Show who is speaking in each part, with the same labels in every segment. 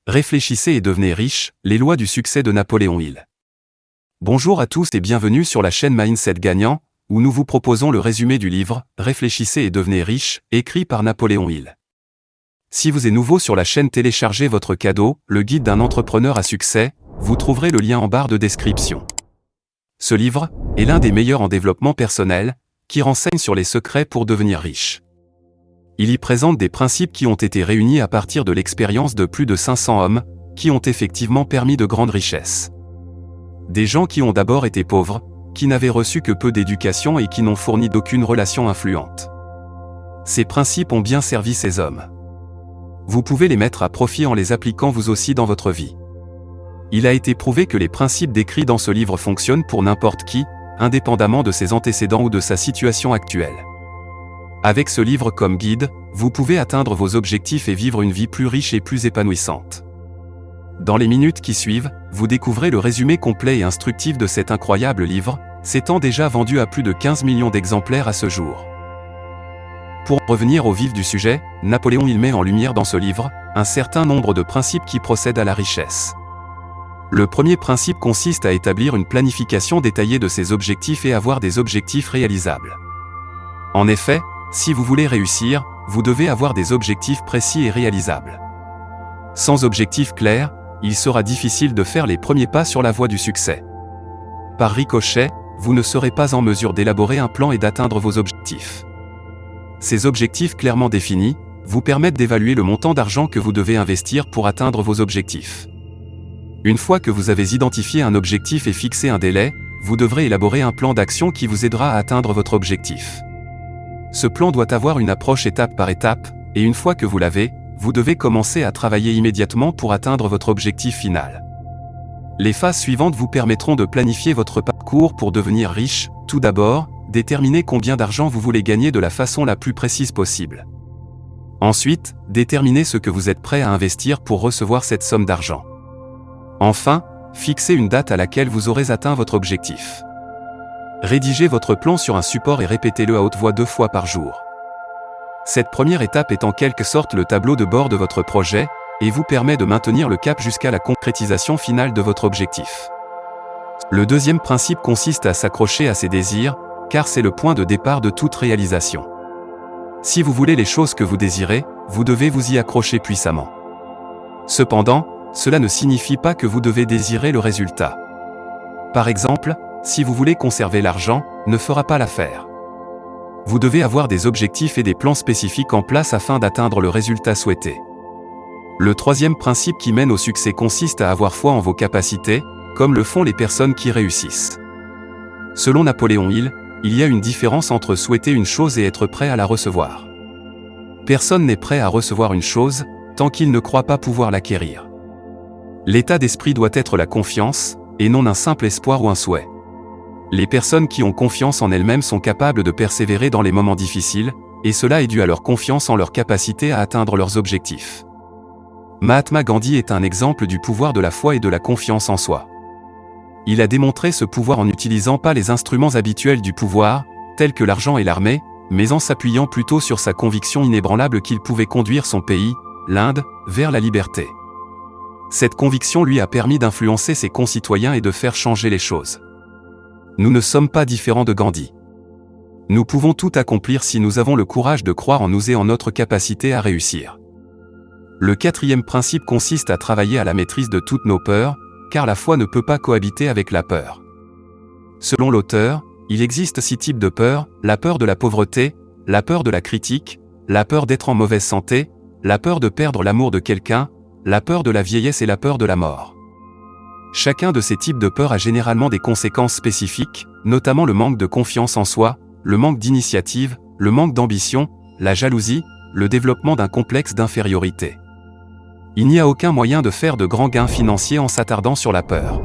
Speaker 1: Réfléchissez et devenez riche, les lois du succès de Napoléon Hill. Bonjour à tous et bienvenue sur la chaîne Mindset Gagnant, où nous vous proposons le résumé du livre « Réfléchissez et devenez riche » écrit par Napoléon Hill. Si vous êtes nouveau sur la chaîne, téléchargez votre cadeau, le guide d'un entrepreneur à succès, vous trouverez le lien en barre de description. Ce livre est l'un des meilleurs en développement personnel, qui renseigne sur les secrets pour devenir riche. Il y présente des principes qui ont été réunis à partir de l'expérience de plus de 500 hommes, qui ont effectivement permis de grandes richesses. Des gens qui ont d'abord été pauvres, qui n'avaient reçu que peu d'éducation et qui n'ont fourni d'aucune relation influente. Ces principes ont bien servi ces hommes. Vous pouvez les mettre à profit en les appliquant vous aussi dans votre vie. Il a été prouvé que les principes décrits dans ce livre fonctionnent pour n'importe qui, indépendamment de ses antécédents ou de sa situation actuelle. Avec ce livre comme guide, vous pouvez atteindre vos objectifs et vivre une vie plus riche et plus épanouissante. Dans les minutes qui suivent, vous découvrez le résumé complet et instructif de cet incroyable livre, s'étant déjà vendu à plus de 15 millions d'exemplaires à ce jour. Pour revenir au vif du sujet, Napoléon Hill met en lumière dans ce livre un certain nombre de principes qui procèdent à la richesse. Le premier principe consiste à établir une planification détaillée de ses objectifs et avoir des objectifs réalisables. En effet, si vous voulez réussir, vous devez avoir des objectifs précis et réalisables. Sans objectifs clairs, il sera difficile de faire les premiers pas sur la voie du succès. Par ricochet, vous ne serez pas en mesure d'élaborer un plan et d'atteindre vos objectifs. Ces objectifs clairement définis vous permettent d'évaluer le montant d'argent que vous devez investir pour atteindre vos objectifs. Une fois que vous avez identifié un objectif et fixé un délai, vous devrez élaborer un plan d'action qui vous aidera à atteindre votre objectif. Ce plan doit avoir une approche étape par étape, et une fois que vous l'avez, vous devez commencer à travailler immédiatement pour atteindre votre objectif final. Les phases suivantes vous permettront de planifier votre parcours pour devenir riche. Tout d'abord, déterminez combien d'argent vous voulez gagner de la façon la plus précise possible. Ensuite, déterminez ce que vous êtes prêt à investir pour recevoir cette somme d'argent. Enfin, fixez une date à laquelle vous aurez atteint votre objectif. Rédigez votre plan sur un support et répétez-le à haute voix 2 fois par jour. Cette première étape est en quelque sorte le tableau de bord de votre projet, et vous permet de maintenir le cap jusqu'à la concrétisation finale de votre objectif. Le deuxième principe consiste à s'accrocher à ses désirs, car c'est le point de départ de toute réalisation. Si vous voulez les choses que vous désirez, vous devez vous y accrocher puissamment. Cependant, cela ne signifie pas que vous devez désirer le résultat. Par exemple, si vous voulez conserver l'argent, ne fera pas l'affaire. Vous devez avoir des objectifs et des plans spécifiques en place afin d'atteindre le résultat souhaité. Le troisième principe qui mène au succès consiste à avoir foi en vos capacités, comme le font les personnes qui réussissent. Selon Napoléon Hill, il y a une différence entre souhaiter une chose et être prêt à la recevoir. Personne n'est prêt à recevoir une chose, tant qu'il ne croit pas pouvoir l'acquérir. L'état d'esprit doit être la confiance, et non un simple espoir ou un souhait. Les personnes qui ont confiance en elles-mêmes sont capables de persévérer dans les moments difficiles, et cela est dû à leur confiance en leur capacité à atteindre leurs objectifs. Mahatma Gandhi est un exemple du pouvoir de la foi et de la confiance en soi. Il a démontré ce pouvoir en n'utilisant pas les instruments habituels du pouvoir, tels que l'argent et l'armée, mais en s'appuyant plutôt sur sa conviction inébranlable qu'il pouvait conduire son pays, l'Inde, vers la liberté. Cette conviction lui a permis d'influencer ses concitoyens et de faire changer les choses. Nous ne sommes pas différents de Gandhi. Nous pouvons tout accomplir si nous avons le courage de croire en nous et en notre capacité à réussir. Le quatrième principe consiste à travailler à la maîtrise de toutes nos peurs, car la foi ne peut pas cohabiter avec la peur. Selon l'auteur, il existe 6 types de peurs: la peur de la pauvreté, la peur de la critique, la peur d'être en mauvaise santé, la peur de perdre l'amour de quelqu'un, la peur de la vieillesse et la peur de la mort. Chacun de ces types de peur a généralement des conséquences spécifiques, notamment le manque de confiance en soi, le manque d'initiative, le manque d'ambition, la jalousie, le développement d'un complexe d'infériorité. Il n'y a aucun moyen de faire de grands gains financiers en s'attardant sur la peur.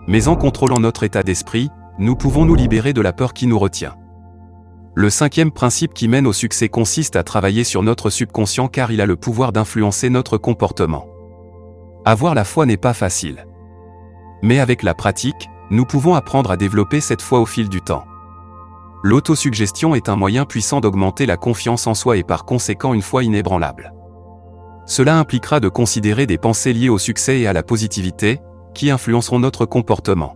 Speaker 1: Mais en contrôlant notre état d'esprit, nous pouvons nous libérer de la peur qui nous retient. Le cinquième principe qui mène au succès consiste à travailler sur notre subconscient car il a le pouvoir d'influencer notre comportement. Avoir la foi n'est pas facile. Mais avec la pratique, nous pouvons apprendre à développer cette foi au fil du temps. L'autosuggestion est un moyen puissant d'augmenter la confiance en soi et par conséquent une foi inébranlable. Cela impliquera de considérer des pensées liées au succès et à la positivité, qui influenceront notre comportement.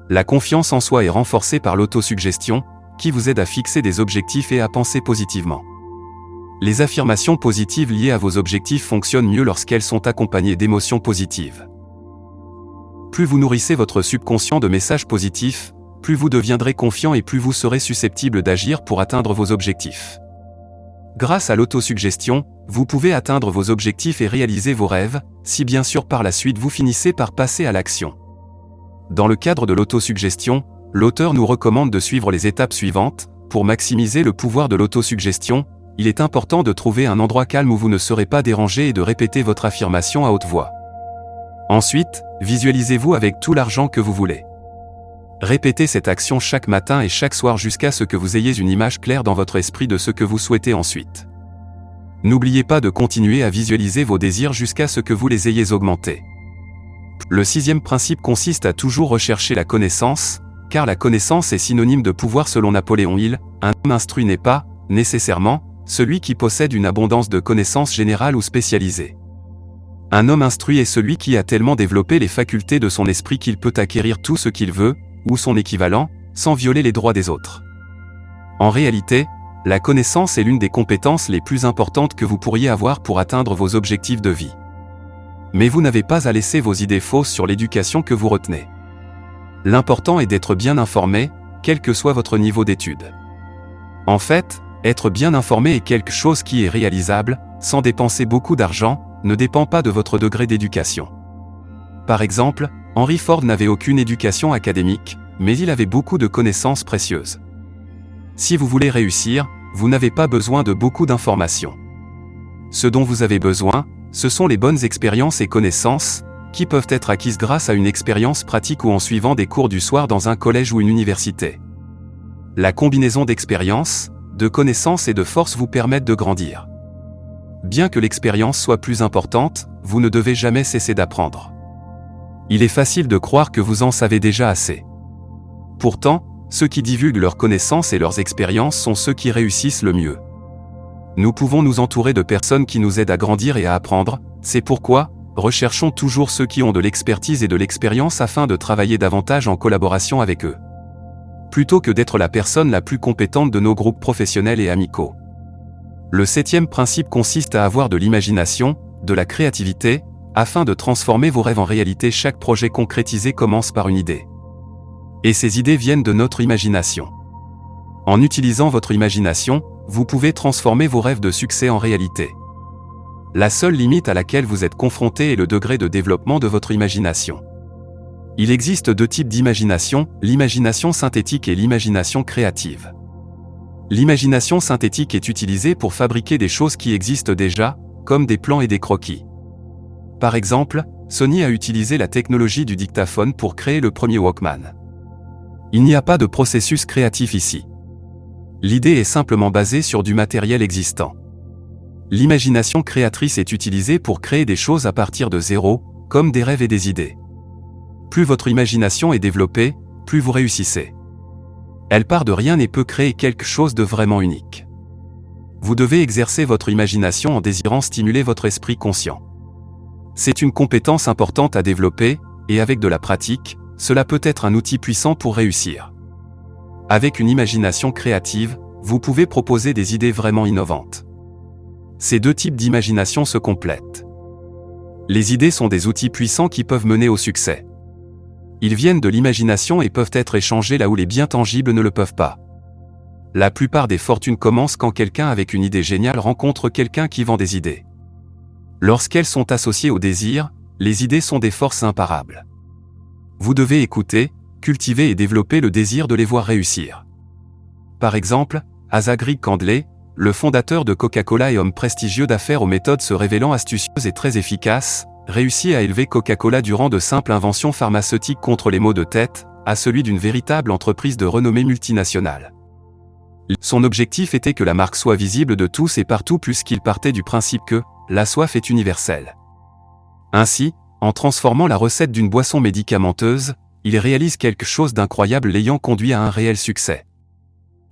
Speaker 1: La confiance en soi est renforcée par l'autosuggestion, qui vous aide à fixer des objectifs et à penser positivement. Les affirmations positives liées à vos objectifs fonctionnent mieux lorsqu'elles sont accompagnées d'émotions positives. Plus vous nourrissez votre subconscient de messages positifs, plus vous deviendrez confiant et plus vous serez susceptible d'agir pour atteindre vos objectifs. Grâce à l'autosuggestion, vous pouvez atteindre vos objectifs et réaliser vos rêves, si bien sûr par la suite vous finissez par passer à l'action. Dans le cadre de l'autosuggestion, l'auteur nous recommande de suivre les étapes suivantes. Pour maximiser le pouvoir de l'autosuggestion, il est important de trouver un endroit calme où vous ne serez pas dérangé et de répéter votre affirmation à haute voix. Ensuite, visualisez-vous avec tout l'argent que vous voulez. Répétez cette action chaque matin et chaque soir jusqu'à ce que vous ayez une image claire dans votre esprit de ce que vous souhaitez ensuite. N'oubliez pas de continuer à visualiser vos désirs jusqu'à ce que vous les ayez augmentés. Le 6e principe consiste à toujours rechercher la connaissance, car la connaissance est synonyme de pouvoir selon Napoléon Hill. Un homme instruit n'est pas, nécessairement, celui qui possède une abondance de connaissances générales ou spécialisées. Un homme instruit est celui qui a tellement développé les facultés de son esprit qu'il peut acquérir tout ce qu'il veut, ou son équivalent, sans violer les droits des autres. En réalité, la connaissance est l'une des compétences les plus importantes que vous pourriez avoir pour atteindre vos objectifs de vie. Mais vous n'avez pas à laisser vos idées fausses sur l'éducation que vous retenez. L'important est d'être bien informé, quel que soit votre niveau d'études. En fait, être bien informé est quelque chose qui est réalisable, sans dépenser beaucoup d'argent, ne dépend pas de votre degré d'éducation. Par exemple, Henry Ford n'avait aucune éducation académique, mais il avait beaucoup de connaissances précieuses. Si vous voulez réussir, vous n'avez pas besoin de beaucoup d'informations. Ce dont vous avez besoin, ce sont les bonnes expériences et connaissances, qui peuvent être acquises grâce à une expérience pratique ou en suivant des cours du soir dans un collège ou une université. La combinaison d'expériences, de connaissances et de force vous permettent de grandir. Bien que l'expérience soit plus importante, vous ne devez jamais cesser d'apprendre. Il est facile de croire que vous en savez déjà assez. Pourtant, ceux qui divulguent leurs connaissances et leurs expériences sont ceux qui réussissent le mieux. Nous pouvons nous entourer de personnes qui nous aident à grandir et à apprendre, c'est pourquoi, recherchons toujours ceux qui ont de l'expertise et de l'expérience afin de travailler davantage en collaboration avec eux. Plutôt que d'être la personne la plus compétente de nos groupes professionnels et amicaux. Le 7e principe consiste à avoir de l'imagination, de la créativité, afin de transformer vos rêves en réalité. Chaque projet concrétisé commence par une idée. Et ces idées viennent de notre imagination. En utilisant votre imagination, vous pouvez transformer vos rêves de succès en réalité. La seule limite à laquelle vous êtes confronté est le degré de développement de votre imagination. Il existe 2 types d'imagination, l'imagination synthétique et l'imagination créative. L'imagination synthétique est utilisée pour fabriquer des choses qui existent déjà, comme des plans et des croquis. Par exemple, Sony a utilisé la technologie du dictaphone pour créer le premier Walkman. Il n'y a pas de processus créatif ici. L'idée est simplement basée sur du matériel existant. L'imagination créatrice est utilisée pour créer des choses à partir de zéro, comme des rêves et des idées. Plus votre imagination est développée, plus vous réussissez. Elle part de rien et peut créer quelque chose de vraiment unique. Vous devez exercer votre imagination en désirant stimuler votre esprit conscient. C'est une compétence importante à développer, et avec de la pratique, cela peut être un outil puissant pour réussir. Avec une imagination créative, vous pouvez proposer des idées vraiment innovantes. Ces 2 types d'imagination se complètent. Les idées sont des outils puissants qui peuvent mener au succès. Ils viennent de l'imagination et peuvent être échangés là où les biens tangibles ne le peuvent pas. La plupart des fortunes commencent quand quelqu'un avec une idée géniale rencontre quelqu'un qui vend des idées. Lorsqu'elles sont associées au désir, les idées sont des forces imparables. Vous devez écouter, cultiver et développer le désir de les voir réussir. Par exemple, Asa Grig Candley, le fondateur de Coca-Cola et homme prestigieux d'affaires aux méthodes se révélant astucieuses et très efficaces, réussit à élever Coca-Cola du rang de simple invention pharmaceutique contre les maux de tête, à celui d'une véritable entreprise de renommée multinationale. Son objectif était que la marque soit visible de tous et partout puisqu'il partait du principe que la soif est universelle. Ainsi, en transformant la recette d'une boisson médicamenteuse, il réalise quelque chose d'incroyable l'ayant conduit à un réel succès.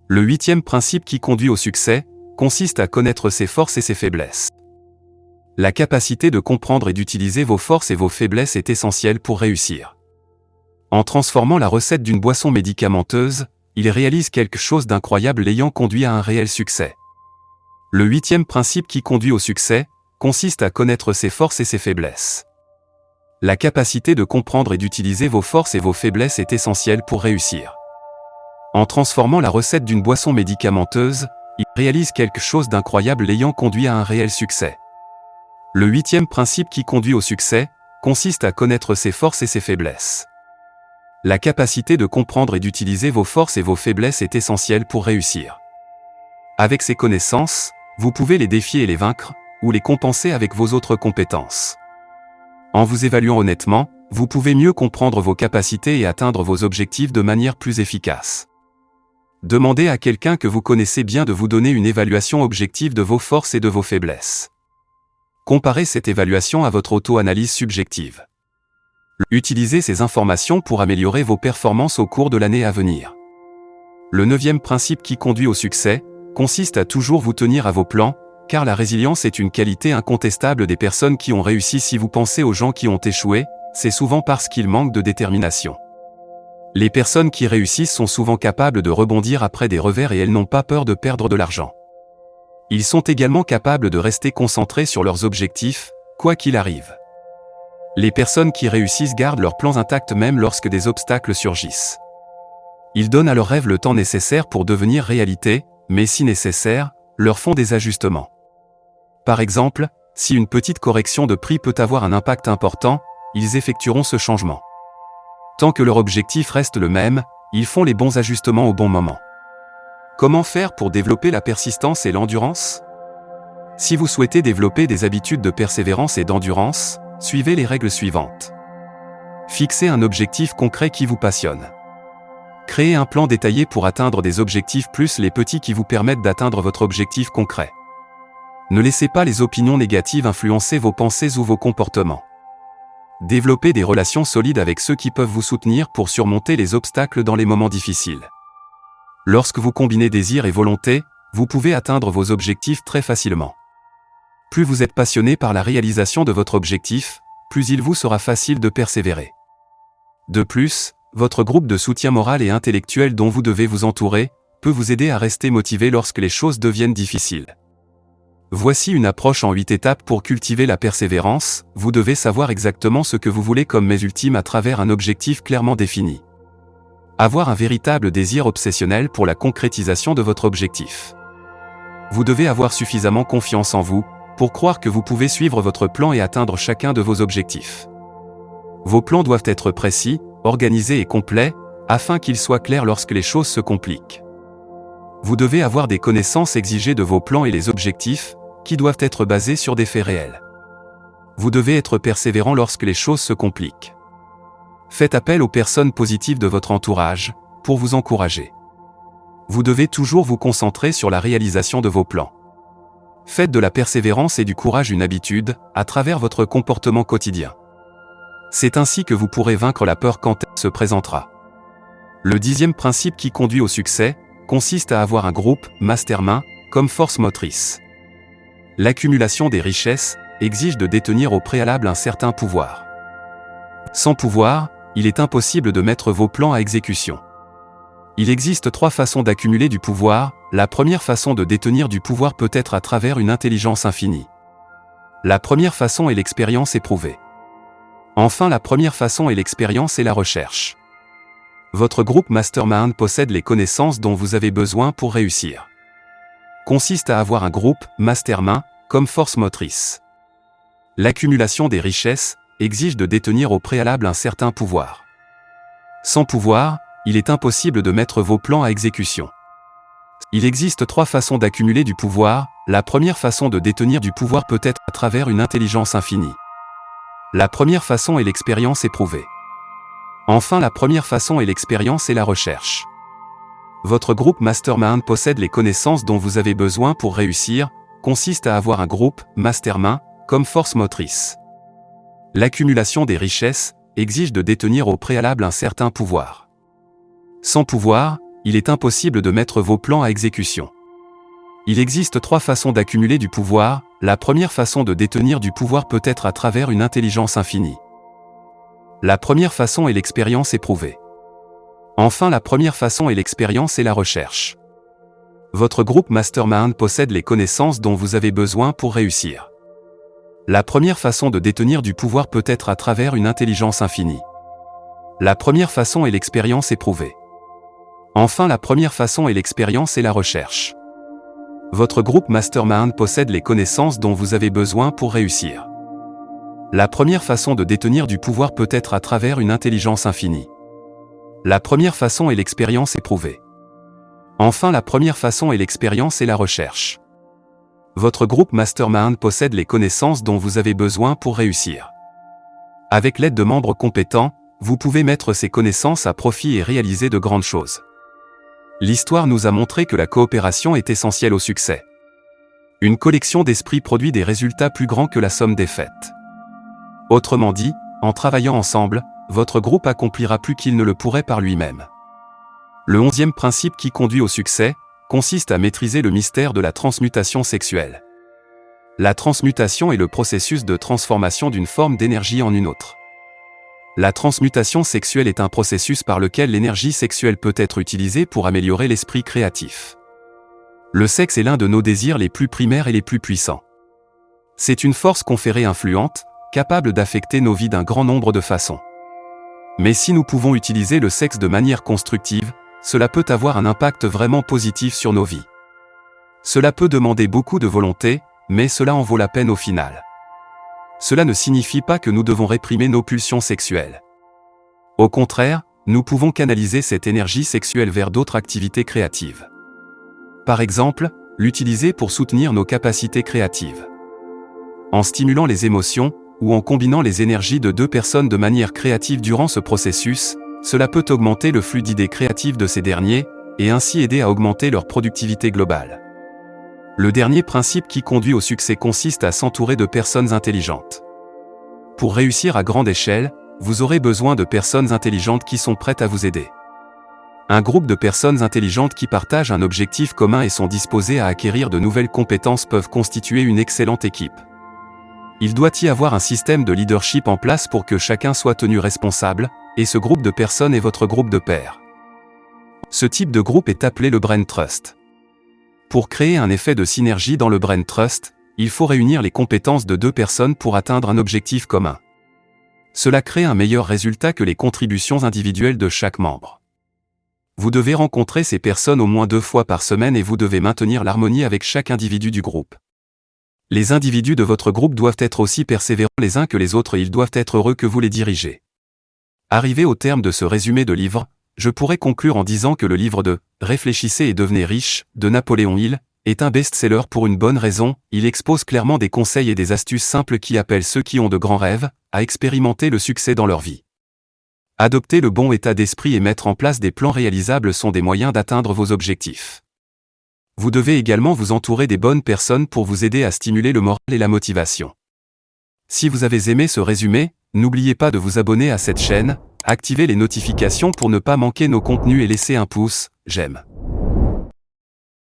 Speaker 1: Le 8e principe qui conduit au succès, consiste à connaître ses forces et ses faiblesses. La capacité de comprendre et d'utiliser vos forces et vos faiblesses est essentielle pour réussir. En transformant la recette d'une boisson médicamenteuse, il réalise quelque chose d'incroyable l'ayant conduit à un réel succès. Le 8e principe qui conduit au succès consiste à connaître ses forces et ses faiblesses. La capacité de comprendre et d'utiliser vos forces et vos faiblesses est essentielle pour réussir. En transformant la recette d'une boisson médicamenteuse, il réalise quelque chose d'incroyable l'ayant conduit à un réel succès. Le 8e principe qui conduit au succès consiste à connaître ses forces et ses faiblesses. La capacité de comprendre et d'utiliser vos forces et vos faiblesses est essentielle pour réussir. Avec ces connaissances, vous pouvez les défier et les vaincre, ou les compenser avec vos autres compétences. En vous évaluant honnêtement, vous pouvez mieux comprendre vos capacités et atteindre vos objectifs de manière plus efficace. Demandez à quelqu'un que vous connaissez bien de vous donner une évaluation objective de vos forces et de vos faiblesses. Comparez cette évaluation à votre auto-analyse subjective. Utilisez ces informations pour améliorer vos performances au cours de l'année à venir. Le 9e principe qui conduit au succès consiste à toujours vous tenir à vos plans, car la résilience est une qualité incontestable des personnes qui ont réussi. Si vous pensez aux gens qui ont échoué, c'est souvent parce qu'ils manquent de détermination. Les personnes qui réussissent sont souvent capables de rebondir après des revers et elles n'ont pas peur de perdre de l'argent. Ils sont également capables de rester concentrés sur leurs objectifs, quoi qu'il arrive. Les personnes qui réussissent gardent leurs plans intacts même lorsque des obstacles surgissent. Ils donnent à leurs rêves le temps nécessaire pour devenir réalité, mais si nécessaire, leur font des ajustements. Par exemple, si une petite correction de prix peut avoir un impact important, ils effectueront ce changement. Tant que leur objectif reste le même, ils font les bons ajustements au bon moment. Comment faire pour développer la persistance et l'endurance? Si vous souhaitez développer des habitudes de persévérance et d'endurance, suivez les règles suivantes. Fixez un objectif concret qui vous passionne. Créez un plan détaillé pour atteindre des objectifs plus les petits qui vous permettent d'atteindre votre objectif concret. Ne laissez pas les opinions négatives influencer vos pensées ou vos comportements. Développez des relations solides avec ceux qui peuvent vous soutenir pour surmonter les obstacles dans les moments difficiles. Lorsque vous combinez désir et volonté, vous pouvez atteindre vos objectifs très facilement. Plus vous êtes passionné par la réalisation de votre objectif, plus il vous sera facile de persévérer. De plus, votre groupe de soutien moral et intellectuel dont vous devez vous entourer peut vous aider à rester motivé lorsque les choses deviennent difficiles. Voici une approche en 8 étapes pour cultiver la persévérance. Vous devez savoir exactement ce que vous voulez comme mais ultime à travers un objectif clairement défini. Avoir un véritable désir obsessionnel pour la concrétisation de votre objectif. Vous devez avoir suffisamment confiance en vous pour croire que vous pouvez suivre votre plan et atteindre chacun de vos objectifs. Vos plans doivent être précis, organisés et complets, afin qu'ils soient clairs lorsque les choses se compliquent. Vous devez avoir des connaissances exigées de vos plans et les objectifs, qui doivent être basés sur des faits réels. Vous devez être persévérant lorsque les choses se compliquent. Faites appel aux personnes positives de votre entourage, pour vous encourager. Vous devez toujours vous concentrer sur la réalisation de vos plans. Faites de la persévérance et du courage une habitude, à travers votre comportement quotidien. C'est ainsi que vous pourrez vaincre la peur quand elle se présentera. Le 10e principe qui conduit au succès consiste à avoir un groupe, mastermind, comme force motrice. L'accumulation des richesses exige de détenir au préalable un certain pouvoir. Sans pouvoir, il est impossible de mettre vos plans à exécution. Il existe 3 façons d'accumuler du pouvoir. La première façon de détenir du pouvoir peut être à travers une intelligence infinie. La première façon est l'expérience éprouvée. Enfin, la première façon est l'expérience et la recherche. Votre groupe Mastermind possède les connaissances dont vous avez besoin pour réussir. Consiste à avoir un groupe Mastermind comme force motrice. L'accumulation des richesses exige de détenir au préalable un certain pouvoir. Sans pouvoir, il est impossible de mettre vos plans à exécution. Il existe 3 façons d'accumuler du pouvoir. La première façon de détenir du pouvoir peut être à travers une intelligence infinie. La première façon est l'expérience éprouvée. Enfin, la première façon est l'expérience et la recherche. Votre groupe Mastermind possède les connaissances dont vous avez besoin pour réussir. Consiste à avoir un groupe Mastermind comme force motrice. L'accumulation des richesses exige de détenir au préalable un certain pouvoir. Sans pouvoir, il est impossible de mettre vos plans à exécution. Il existe 3 façons d'accumuler du pouvoir. La première façon de détenir du pouvoir peut être à travers une intelligence infinie. La première façon est l'expérience éprouvée. Enfin, la première façon est l'expérience et la recherche. Votre groupe Mastermind possède les connaissances dont vous avez besoin pour réussir. La première façon de détenir du pouvoir peut être à travers une intelligence infinie. La première façon est l'expérience éprouvée. Enfin, la première façon est l'expérience et la recherche. Votre groupe Mastermind possède les connaissances dont vous avez besoin pour réussir. La première façon de détenir du pouvoir peut être à travers une intelligence infinie. La première façon est l'expérience éprouvée. Enfin, la première façon est l'expérience et la recherche. Votre groupe Mastermind possède les connaissances dont vous avez besoin pour réussir. Avec l'aide de membres compétents, vous pouvez mettre ces connaissances à profit et réaliser de grandes choses. L'histoire nous a montré que la coopération est essentielle au succès. Une collection d'esprits produit des résultats plus grands que la somme des faites. Autrement dit, en travaillant ensemble, votre groupe accomplira plus qu'il ne le pourrait par lui-même. Le 11e principe qui conduit au succès consiste à maîtriser le mystère de la transmutation sexuelle. La transmutation est le processus de transformation d'une forme d'énergie en une autre. La transmutation sexuelle est un processus par lequel l'énergie sexuelle peut être utilisée pour améliorer l'esprit créatif. Le sexe est l'un de nos désirs les plus primaires et les plus puissants. C'est une force conférée influente, capable d'affecter nos vies d'un grand nombre de façons. Mais si nous pouvons utiliser le sexe de manière constructive, cela peut avoir un impact vraiment positif sur nos vies. Cela peut demander beaucoup de volonté, mais cela en vaut la peine au final. Cela ne signifie pas que nous devons réprimer nos pulsions sexuelles. Au contraire, nous pouvons canaliser cette énergie sexuelle vers d'autres activités créatives. Par exemple, l'utiliser pour soutenir nos capacités créatives. En stimulant les émotions, ou en combinant les énergies de 2 personnes de manière créative durant ce processus, cela peut augmenter le flux d'idées créatives de ces derniers, et ainsi aider à augmenter leur productivité globale. Le dernier principe qui conduit au succès consiste à s'entourer de personnes intelligentes. Pour réussir à grande échelle, vous aurez besoin de personnes intelligentes qui sont prêtes à vous aider. Un groupe de personnes intelligentes qui partagent un objectif commun et sont disposées à acquérir de nouvelles compétences peuvent constituer une excellente équipe. Il doit y avoir un système de leadership en place pour que chacun soit tenu responsable, et ce groupe de personnes est votre groupe de pairs. Ce type de groupe est appelé le Brain Trust. Pour créer un effet de synergie dans le Brain Trust, il faut réunir les compétences de 2 personnes pour atteindre un objectif commun. Cela crée un meilleur résultat que les contributions individuelles de chaque membre. Vous devez rencontrer ces personnes au moins 2 fois par semaine et vous devez maintenir l'harmonie avec chaque individu du groupe. Les individus de votre groupe doivent être aussi persévérants les uns que les autres et ils doivent être heureux que vous les dirigez. Arrivé au terme de ce résumé de livre, je pourrais conclure en disant que le livre de « Réfléchissez et devenez riche » de Napoléon Hill est un best-seller pour une bonne raison. Il expose clairement des conseils et des astuces simples qui appellent ceux qui ont de grands rêves à expérimenter le succès dans leur vie. Adopter le bon état d'esprit et mettre en place des plans réalisables sont des moyens d'atteindre vos objectifs. Vous devez également vous entourer des bonnes personnes pour vous aider à stimuler le moral et la motivation. Si vous avez aimé ce résumé, n'oubliez pas de vous abonner à cette chaîne, activer les notifications pour ne pas manquer nos contenus et laisser un pouce j'aime.